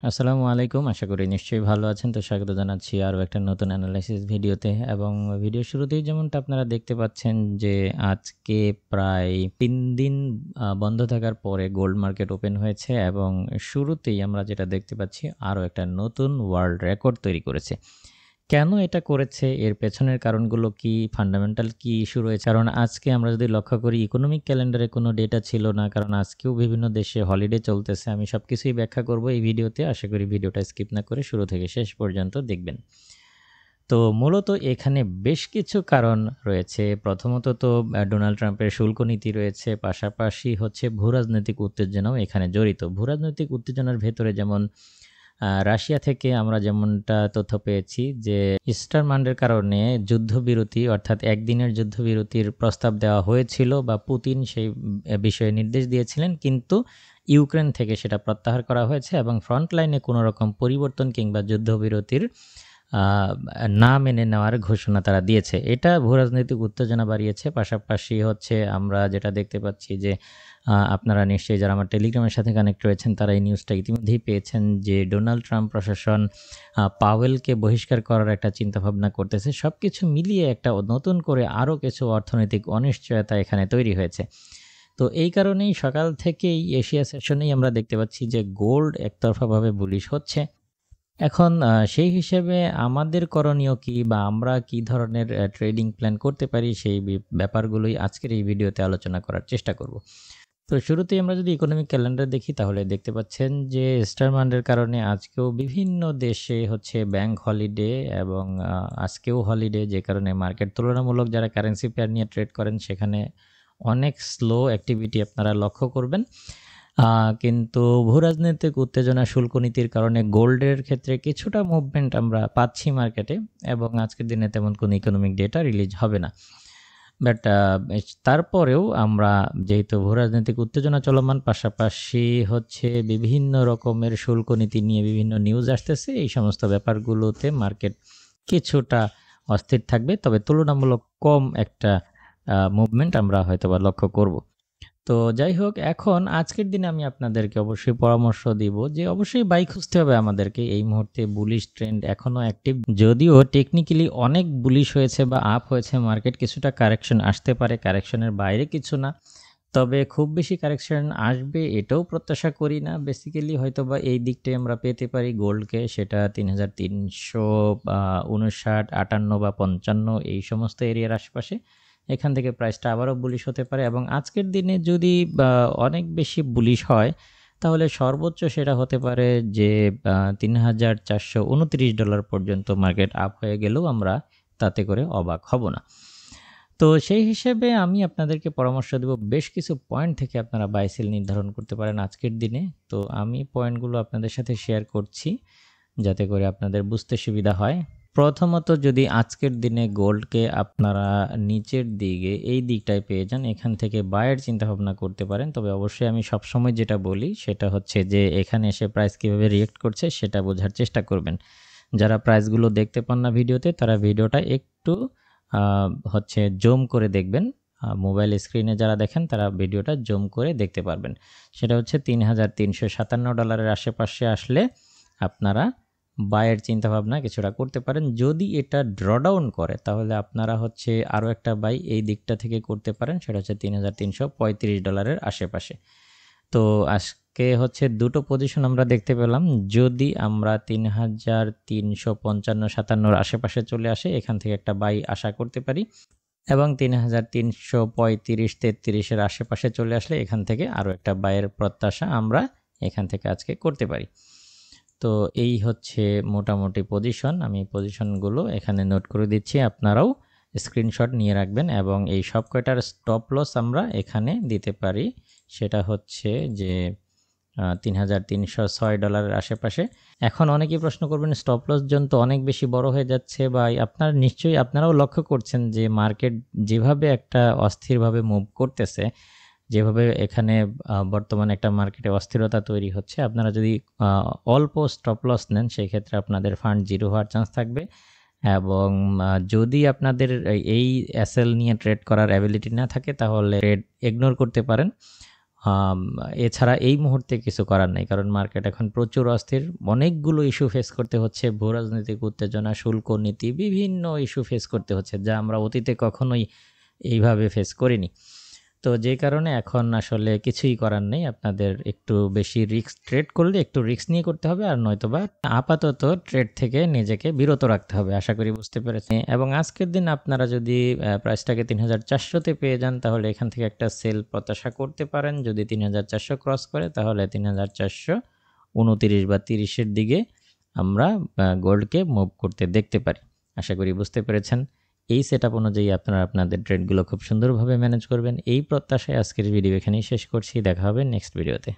আসসালামু আলাইকুম। আশা করি নিশ্চয়ই ভালো আছেন। তো স্বাগত জানাচ্ছি আরও একটা নতুন অ্যানালাইসিস ভিডিওতে এবং ভিডিওর শুরুতেই যেমনটা আপনারা দেখতে পাচ্ছেন যে আজকে প্রায় ৩ দিন বন্ধ থাকার পরে গোল্ড মার্কেট ওপেন হয়েছে এবং শুরুতেই আমরা যেটা দেখতে পাচ্ছি আরও একটা নতুন ওয়ার্ল্ড রেকর্ড তৈরি করেছে। কেন এটা করেছে? এর পেছনের কারণগুলো কি? ফান্ডামেন্টাল কি ইস্যু রয়েছে? কারণ আজকে আমরা যদি লক্ষ্য করি ইকোনমিক ক্যালেন্ডারে কোনো ডেটা ছিল না। কারণ আজকেও বিভিন্ন দেশে হলিডে চলতেছে। আমি সবকিছুই ব্যাখ্যা করব এই ভিডিওতে। আশা করি ভিডিওটা স্কিপ না করে শুরু থেকে শেষ পর্যন্ত দেখবেন। তো মূলত এখানে বেশ কিছু কারণ রয়েছে। প্রথমত তো ডোনাল্ড ট্রাম্পের শুল্ক নীতি রয়েছে। পাশাপাশি হচ্ছে ভূরাজনৈতিক উত্তেজনাও এখানে জড়িত। ভূরাজনৈতিক উত্তেজনার ভেতরে যেমন রাশিয়া থেকে আমরা যেমনটা তথ্য পেয়েছি যে ইস্টার মান্ডের কারণে যুদ্ধবিরতি অর্থাৎ একদিনের যুদ্ধবিরতির প্রস্তাব দেওয়া হয়েছিল বা পুতিন সেই বিষয়ে নির্দেশ দিয়েছিলেন, কিন্তু ইউক্রেন থেকে সেটা প্রত্যাহার করা হয়েছে এবং ফ্রন্ট লাইনে কোনো রকম পরিবর্তন কিংবা যুদ্ধবিরতির না মেনে নেওয়ার ঘোষণা তারা দিয়েছে। এটা ভূরাজনৈতিক উত্তেজনা বাড়িয়েছে। পাশাপাশি হচ্ছে আমরা যেটা দেখতে পাচ্ছি যে আপনারা নিশ্চয়ই যারা আমার টেলিগ্রামের সাথে কানেক্ট রয়েছেন তারা এই নিউজটা ইতিমধ্যেই পেয়েছেন যে ডোনাল্ড ট্রাম্প প্রশাসন পাওয়েলকে বহিষ্কার করার একটা চিন্তাভাবনা করতেছে। সব কিছু মিলিয়ে একটা নতুন করে আরও কিছু অর্থনৈতিক অনিশ্চয়তা এখানে তৈরি হয়েছে। তো এই কারণেই সকাল থেকেই এশিয়া সেশনেই আমরা দেখতে পাচ্ছি যে গোল্ড একতরফাভাবে বুলিশ হচ্ছে। এখন সেই হিসেবে আমাদের করণীয় কি বা আমরা কি ধরনের ট্রেডিং প্ল্যান করতে পারি সেই ব্যাপারগুলোই আজকের এই ভিডিওতে আলোচনা করার চেষ্টা করব। তো শুরুতেই আমরা যদি ইকোনমিক ক্যালেন্ডার দেখি তাহলে দেখতে পাচ্ছেন যে স্টার মান্ডের কারণে আজকেও বিভিন্ন দেশে হচ্ছে ব্যাংক হলিডে এবং আজকেও হলিডে, যে কারণে মার্কেট তুলনামূলক যারা কারেন্সি পেয়ার নিয়ে ট্রেড করেন সেখানে অনেক স্লো অ্যাক্টিভিটি আপনারা লক্ষ্য করবেন। কিন্তু ভূরাজনৈতিক উত্তেজনা, শুল্ক নীতির কারণে গোল্ডের ক্ষেত্রে কিছুটা মুভমেন্ট আমরা পাচ্ছি মার্কেটে এবং আজকের দিনে তেমন কোনো ইকোনমিক ডেটা রিলিজ হবে না। বাট তারপরেও আমরা যেহেতু ভূরাজনৈতিক উত্তেজনা চলমান, পাশাপাশি হচ্ছে বিভিন্ন রকমের শুল্ক নীতি নিয়ে বিভিন্ন নিউজ আসতেছে, এই সমস্ত ব্যাপারগুলোতে মার্কেট কিছুটা অস্থির থাকবে, তবে তুলনামূলক কম একটা মুভমেন্ট আমরা হয়তোবা লক্ষ্য করব। তো যাই হোক, এখন আজকের দিনে আমি আপনাদেরকে অবশ্যই পরামর্শ দিব যে অবশ্যই বাই খুঁজতে হবে আমাদেরকে। এই মুহূর্তে বুলিশ ট্রেন্ড এখনও অ্যাক্টিভ, যদিও টেকনিক্যালি অনেক বুলিশ হয়েছে বা আপ হয়েছে মার্কেট, কিছুটা কারেকশন আসতে পারে, কারেকশনের বাইরে কিছু না, তবে খুব বেশি কারেকশন আসবে এটাও প্রত্যাশা করি না। বেসিক্যালি হয়তো বা এই দিকটাই আমরা পেতে পারি গোল্ডকে, সেটা 3359, 58 বা 55 এই সমস্ত এরিয়ার আশেপাশে। এখান থেকে প্রাইসটা আবারও বুলিশ হতে পারে এবং আজকের দিনে যদি অনেক বেশি বুলিশ হয় তাহলে সর্বোচ্চ সেটা হতে পারে যে $3429 পর্যন্ত মার্কেট আপ হয়ে গেলেও আমরা তাতে করে অবাক হব না। তো সেই হিসেবে আমি আপনাদেরকে পরামর্শ দেব বেশ কিছু পয়েন্ট থেকে আপনারা বাই সেল নির্ধারণ করতে পারেন আজকের দিনে। তো আমি পয়েন্টগুলো আপনাদের সাথে শেয়ার করছি যাতে করে আপনাদের বুঝতে সুবিধা হয়। প্রথমত, যদি আজকের দিনে গোল্ডকে আপনারা নিচের দিকে এই দিকটায় পেয়ে যান, এখান থেকে বায়ের চিন্তাভাবনা করতে পারেন। তবে অবশ্যই আমি সবসময় যেটা বলি সেটা হচ্ছে যে এখানে এসে প্রাইস কীভাবে রিয়েক্ট করছে সেটা বোঝার চেষ্টা করবেন। যারা প্রাইসগুলো দেখতে পান না ভিডিওতে তারা ভিডিওটা একটু হচ্ছে জুম করে দেখবেন। মোবাইল স্ক্রিনে যারা দেখেন তারা ভিডিওটা জুম করে দেখতে পারবেন। সেটা হচ্ছে $3357 আশেপাশে আসলে আপনারা বায়ের চিন্তাভাবনা কিছুটা করতে পারেন। যদি এটা ড্রডাউন করে তাহলে আপনারা হচ্ছে আরও একটা বাই এই দিকটা থেকে করতে পারেন, সেটা হচ্ছে $3335 আশেপাশে। তো আজকে হচ্ছে দুটো পজিশন আমরা দেখতে পেলাম। যদি আমরা 3355-57 আশেপাশে চলে আসে এখান থেকে একটা বাই আশা করতে পারি এবং 3335-33 আশেপাশে চলে আসলে এখান থেকে আরও একটা বাইয়ের প্রত্যাশা আমরা এখান থেকে আজকে করতে পারি। তো এই হচ্ছে মোটামুটি পজিশন। আমি পজিশনগুলো এখানে নোট করে দিচ্ছি, আপনারাও স্ক্রিনশট নিয়ে রাখবেন এবং এই সব কয়টার স্টপ লস আমরা এখানে দিতে পারি। সেটা হচ্ছে যে $3306 আশেপাশে। এখন অনেকেই প্রশ্ন করবেন স্টপ লস জোন তো অনেক বেশি বড় হয়ে যাচ্ছে, বা আপনারাও লক্ষ্য করছেন যে মার্কেট যেভাবে একটা অস্থিরভাবে মুভ করতেছে, যেভাবে এখানে বর্তমানে একটা মার্কেটে অস্থিরতা তৈরি হচ্ছে, আপনারা যদি অল্প স্টপ লস নেন সেই ক্ষেত্রে আপনাদের ফান্ড জিরো হওয়ার চান্স থাকবে এবং যদি আপনাদের এই এসএল নিয়ে ট্রেড করার অ্যাবিলিটি না থাকে তাহলে ট্রেড ইগনোর করতে পারেন। আম এছাড়া এই মুহূর্তে কিছু করার নেই। কারণ মার্কেট এখন প্রচুর অস্থির। অনেকগুলো ইস্যু ফেস করতে হচ্ছে। ভূ-রাজনৈতিক উত্তেজনা, শুল্ক নীতি, বিভিন্ন ইস্যু ফেস করতে হচ্ছে, যা আমরা অতীতে কখনোই এইভাবে ফেস করিনি। তো যে কারণে এখন আসলে কিছুই করার নেই। আপনাদের একটু বেশি ট্রেড করলে একটু রিস্ক নিয়ে করতে হবে, আর নয়তোবা আপাতত ট্রেড থেকে নিজেকে বিরত রাখতে হবে। আশা করি বুঝতে পেরেছেন। এবং আজকের দিন আপনারা যদি প্রাইসটাকে ৩,৪০০ তে পেয়ে যান, তাহলে এখান থেকে একটা সেল প্রত্যাশা করতে পারেন। যদি ৩,৪০০ ক্রস করে, তাহলে ৩,৪২৯ বা ৩০ এর দিকে আমরা গোল্ডকে মুভ করতে দেখতে পারি। আশা করি বুঝতে পেরেছেন। এই সেটআপ অনুযায়ী আপনারা আপনাদের ট্রেডগুলো খুব সুন্দরভাবে ম্যানেজ করবেন। এই প্রত্যাশায় আজকের ভিডিও এখানেই শেষ করছি। দেখা হবে নেক্সট ভিডিওতে।